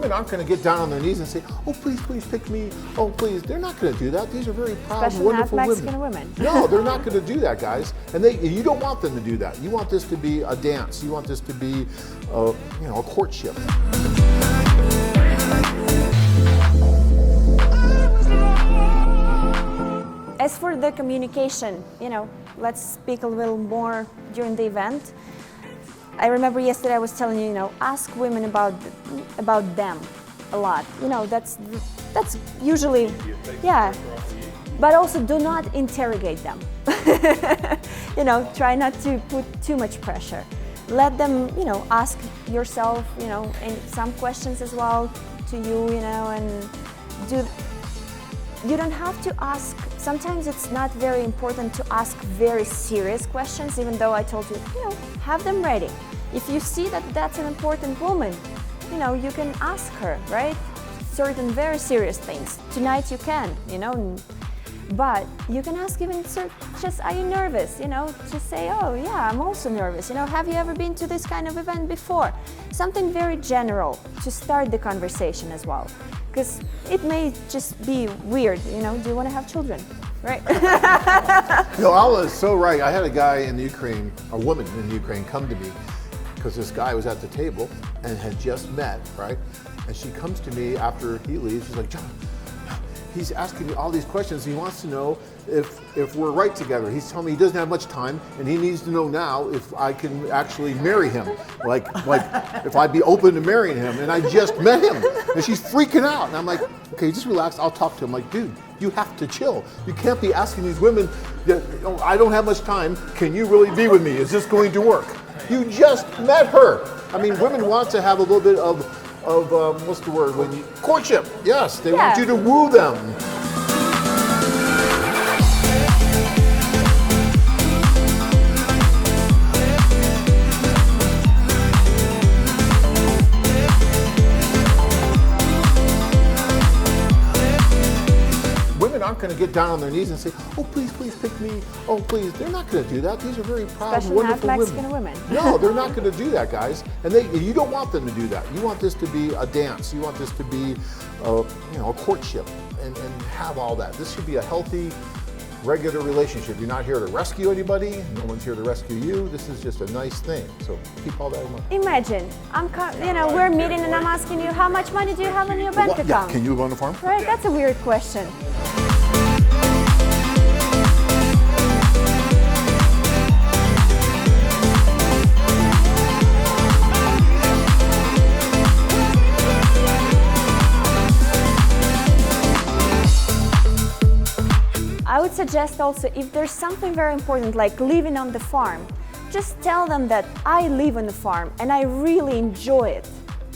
women aren't going to get down on their knees and say, oh, please, please pick me. Oh, please. They're not going to do that. These are very proud, especially wonderful not Mexican women. No, they're not going to do that, guys. And you don't want them to do that. You want this to be a dance. You want this to be, a courtship. As for the communication, let's speak a little more during the event. I remember yesterday I was telling you, ask women about them a lot. That's usually, yeah. But also do not interrogate them. Try not to put too much pressure. Let them, ask yourself, and some questions as well to you, and you don't have to ask. Sometimes it's not very important to ask very serious questions, even though I told you, have them ready. If you see that that's an important woman, you can ask her, right? Certain very serious things. Tonight you can, but you can ask even just, are you nervous? Just say, oh yeah, I'm also nervous. Have you ever been to this kind of event before? Something very general to start the conversation as well. Because it may just be weird, do you want to have children, right? Alla is so right. I had a guy in the Ukraine, a woman in the Ukraine, come to me because this guy was at the table and had just met, right? And she comes to me after he leaves. She's like, John, he's asking me all these questions. He wants to know if we're right together. He's telling me he doesn't have much time, and he needs to know now if I can actually marry him, like if I'd be open to marrying him. And I just met him, and she's freaking out. And I'm like, okay, just relax. I'll talk to him. Like, dude, you have to chill. You can't be asking these women, I don't have much time. Can you really be with me? Is this going to work? You just met her. I mean, women want to have a little bit of what's the word? Courtship. Yes, they want you to woo them. Women aren't going to get down on their knees and say, oh, please, please pick me. Oh, please. They're not going to do that. These are very proud, especially wonderful not Mexican women. No, they're not going to do that, guys. And you don't want them to do that. You want this to be a dance. You want this to be, a courtship and have all that. This should be a healthy, regular relationship. You're not here to rescue anybody. No one's here to rescue you. This is just a nice thing. So keep all that in mind. Imagine, we're meeting and I'm asking you, how much money do you have in your bank account? Yeah, can you go on the farm? Right, that's a weird question. I would suggest also, if there's something very important like living on the farm, just tell them that I live on the farm and I really enjoy it,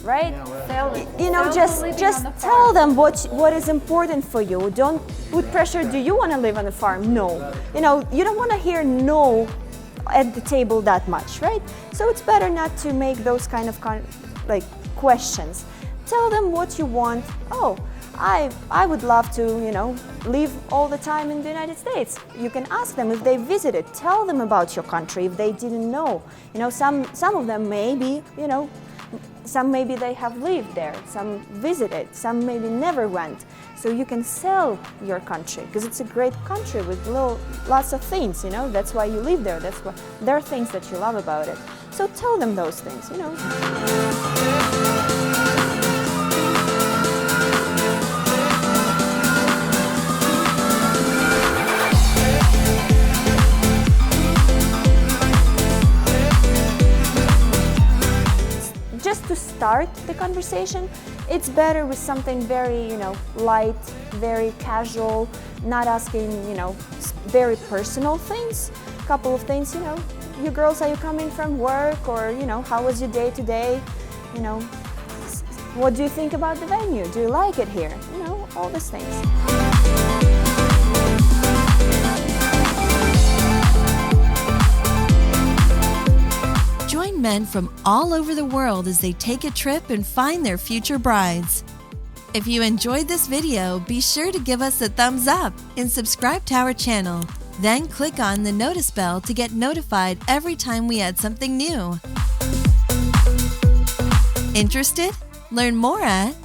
right? Just tell them what is important for you. Don't put pressure. Do you want to live on the farm? No. You don't want to hear no at the table that much, right? So it's better not to make those kind of questions. Tell them what you want. Oh, I would love to, live all the time in the United States. You can ask them if they visited. Tell them about your country if they didn't know. Some of them maybe, some maybe they have lived there, some visited, some maybe never went. So you can sell your country because it's a great country with lots of things, That's why you live there. That's why there are things that you love about it. So tell them those things, Just to start the conversation, it's better with something very, light, very casual, not asking, very personal things. A couple of things, you girls, are you coming from work? Or, how was your day today? What do you think about the venue? Do you like it here? All these things. Join men from all over the world as they take a trip and find their future brides. If you enjoyed this video, be sure to give us a thumbs up and subscribe to our channel. Then click on the notice bell to get notified every time we add something new. Interested? Learn more at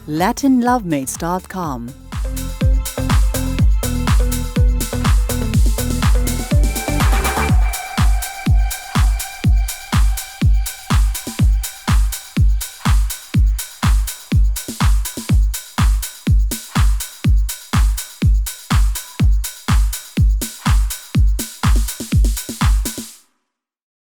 LatinLovemates.com.